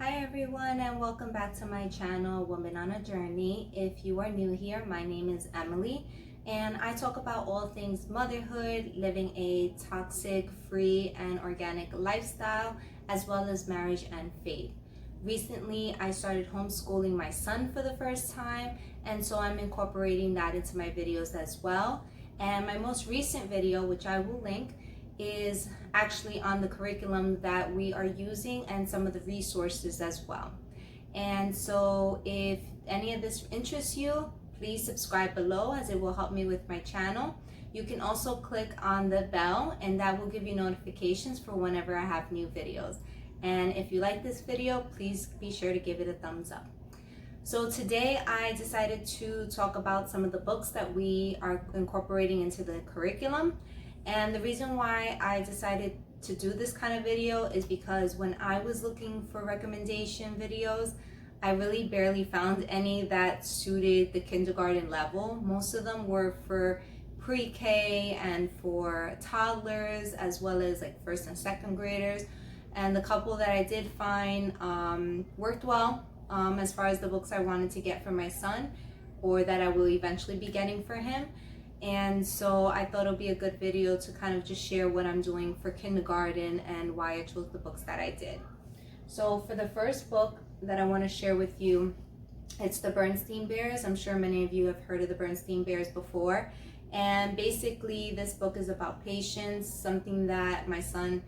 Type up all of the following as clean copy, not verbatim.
Hi everyone, and welcome back to my channel, Woman on a Journey. If you are new here, my name is Emily and I talk about all things motherhood, living a toxic, free and organic lifestyle, as well as marriage and faith. Recently, I started homeschooling my son for the first time, and so I'm incorporating that into my videos as well. And my most recent video, which I will link, is actually on the curriculum that we are using and some of the resources as well. And so if any of this interests you, please subscribe below as it will help me with my channel. You can also click on the bell and that will give you notifications for whenever I have new videos. And if you like this video, please be sure to give it a thumbs up. So today I decided to talk about some of the books that we are incorporating into the curriculum. And the reason why I decided to do this kind of video is because when I was looking for recommendation videos, I really barely found any that suited the kindergarten level. Most of them were for pre-K and for toddlers, as well as like first and second graders. And the couple that I did find worked well as far as the books I wanted to get for my son, or that I will eventually be getting for him. And so I thought it would be a good video to kind of just share what I'm doing for kindergarten and why I chose the books that I did. So for the first book that I want to share with you, it's the Berenstain Bears. I'm sure many of you have heard of the Berenstain Bears before. And basically this book is about patience, something that my son,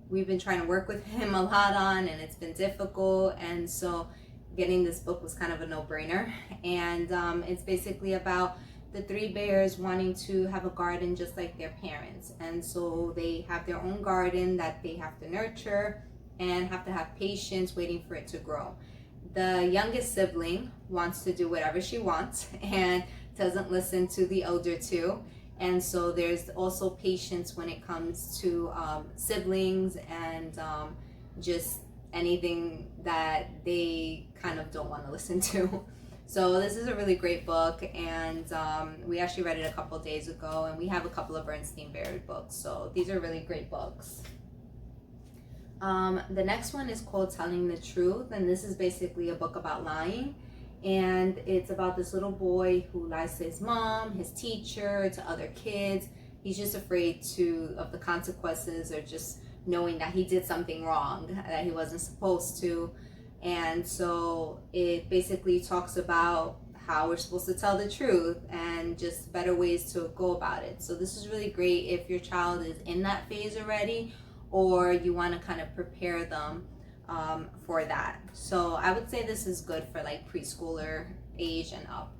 we've been trying to work with him a lot on, and it's been difficult. And so getting this book was kind of a no-brainer. And it's basically about the three bears wanting to have a garden just like their parents. And so they have their own garden that they have to nurture and have to have patience waiting for it to grow. The youngest sibling wants to do whatever she wants and doesn't listen to the elder two. And so there's also patience when it comes to siblings and just anything that they kind of don't want to listen to. So this is a really great book, and we actually read it a couple days ago, and we have a couple of Berenstain Bears books, so these are really great books. The next one is called Telling the Truth, and this is basically a book about lying, and it's about this little boy who lies to his mom, his teacher, to other kids. He's just afraid of the consequences, or just knowing that he did something wrong that he wasn't supposed to. And so it basically talks about how we're supposed to tell the truth and just better ways to go about it. So this is really great if your child is in that phase already, or you want to kind of prepare them for that. So I would say this is good for like preschooler age and up.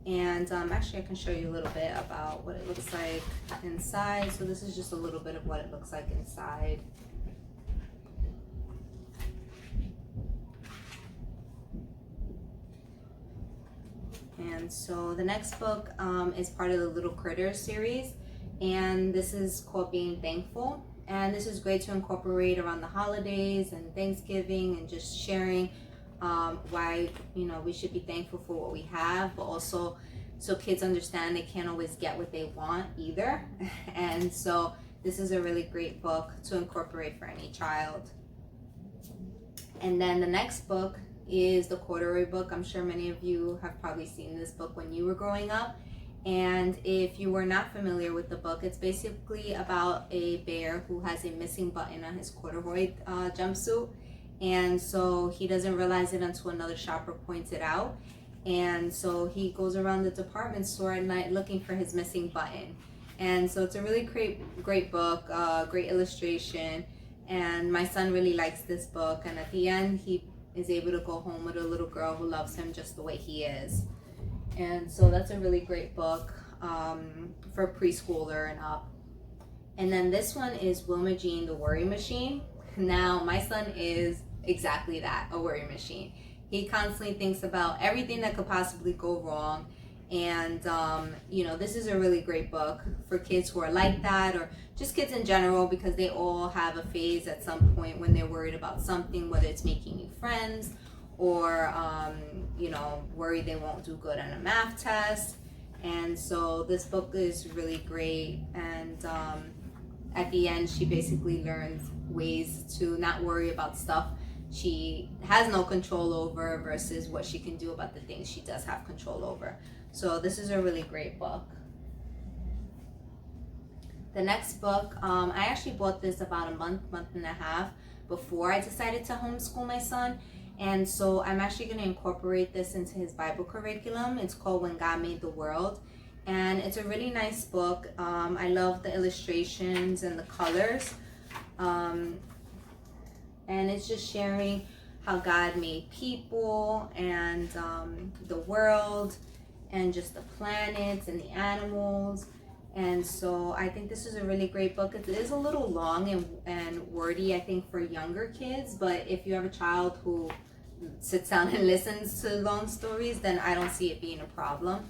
And actually I can show you a little bit about what it looks like inside. So this is just a little bit of what it looks like inside. And so the next book is part of the Little Critters series, and this is called Being Thankful. And this is great to incorporate around the holidays and Thanksgiving, and just sharing why we should be thankful for what we have, but also so kids understand they can't always get what they want either. And so this is a really great book to incorporate for any child. And then the next book is the Corduroy book. I'm sure many of you have probably seen this book when you were growing up. And if you were not familiar with the book, it's basically about a bear who has a missing button on his corduroy jumpsuit. And so he doesn't realize it until another shopper points it out. And so he goes around the department store at night looking for his missing button. And so it's a really great book, great illustration. And my son really likes this book. And at the end, he is able to go home with a little girl who loves him just the way he is. And so that's a really great book for preschooler and up. And then this one is Wilma Jean, the Worry Machine. Now my son is exactly that, a worry machine. He constantly thinks about everything that could possibly go wrong. And this is a really great book for kids who are like that, or just kids in general, because they all have a phase at some point when they're worried about something, whether it's making new friends or worried they won't do good on a math test. And so this book is really great, and at the end, she basically learns ways to not worry about stuff she has no control over versus what she can do about the things she does have control over. So this is a really great book. The next book, I actually bought this about a month and a half before I decided to homeschool my son. And so I'm actually going to incorporate this into his Bible curriculum. It's called When God Made the World. And it's a really nice book. I love the illustrations and the colors. And it's just sharing how God made people and the world and just the planets and the animals. And so I think this is a really great book. It is a little long and wordy, I think, for younger kids. But if you have a child who sits down and listens to long stories, then I don't see it being a problem.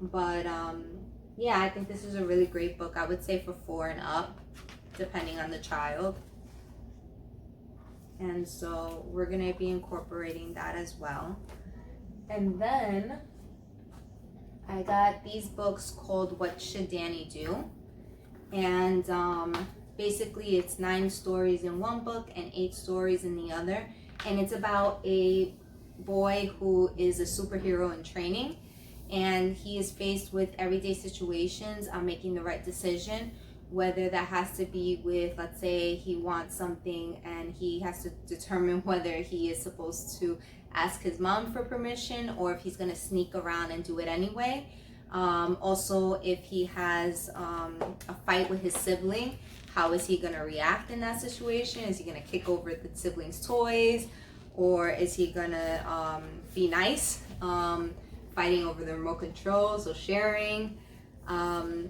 But yeah, I think this is a really great book. I would say for 4 and up, depending on the child. And so we're going to be incorporating that as well. And then I got these books called What Should Danny Do? And basically it's 9 stories in one book and 8 stories in the other. And it's about a boy who is a superhero in training. And he is faced with everyday situations on making the right decision, whether that has to be with, let's say he wants something and he has to determine whether he is supposed to ask his mom for permission or if he's going to sneak around and do it anyway. Also, if he has a fight with his sibling, how is he going to react in that situation? Is he going to kick over the sibling's toys, or is he going to be nice, fighting over the remote control, so sharing?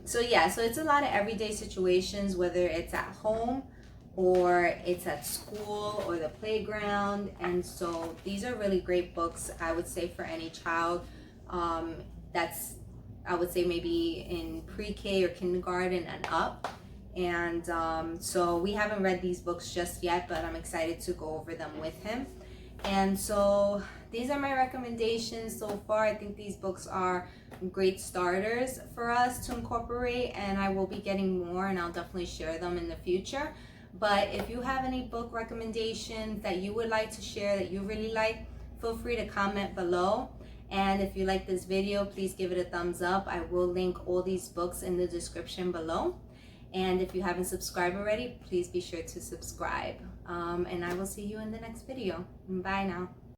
So yeah, so it's a lot of everyday situations, whether it's at home or it's at school or the playground. And so these are really great books, I would say, for any child that's, I would say, maybe in pre-K or kindergarten and up. And so we haven't read these books just yet, but I'm excited to go over them with him. And so these are my recommendations so far. I think these books are great starters for us to incorporate, and I will be getting more, and I'll definitely share them in the future. But if you have any book recommendations that you would like to share that you really like, feel free to comment below. And if you like this video, please give it a thumbs up. I will link all these books in the description below. And if you haven't subscribed already, please be sure to subscribe. And I will see you in the next video. Bye now.